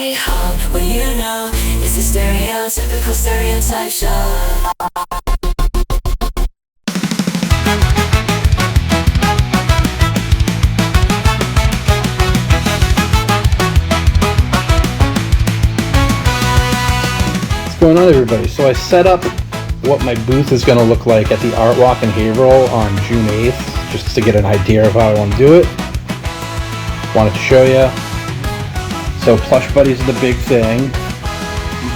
Hey hop, what you know is the stereotypical stereotype show. What's going on, everybody? So I set up what my booth is going to look like at the Art Walk in Haverhill on June 8th, just to get an idea of how I want to do it. Wanted to show you. So Plush Buddies are the big thing.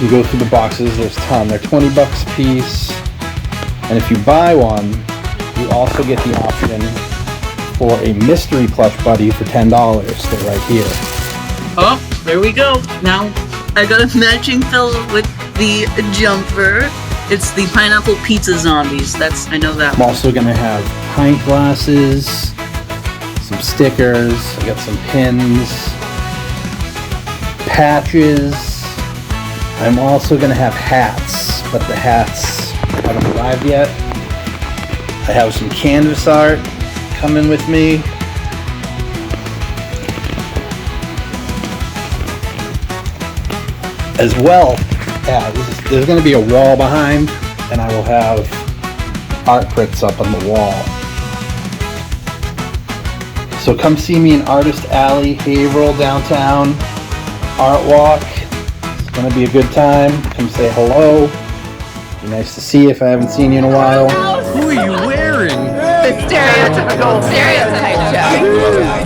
You go through the boxes, there's a ton. They're $20 a piece. And if you buy one, you also get the option for a mystery Plush Buddy for $10. They're right here. Oh, there we go. Now I got a matching pillow with the jumper. It's the pineapple pizza zombies. I know that. I'm also going to have pint glasses, some stickers, I got some pins, patches. I'm also going to have hats, but the hats haven't arrived yet. I have some canvas art coming with me. As well as there's going to be a wall behind, and I will have art prints up on the wall. So come see me in Artist Alley, Haverhill, downtown, Art Walk. It's going to be a good time. Come say hello. Be nice to see you if I haven't seen you in a while. Who are you wearing? The stereotypical stereotype show.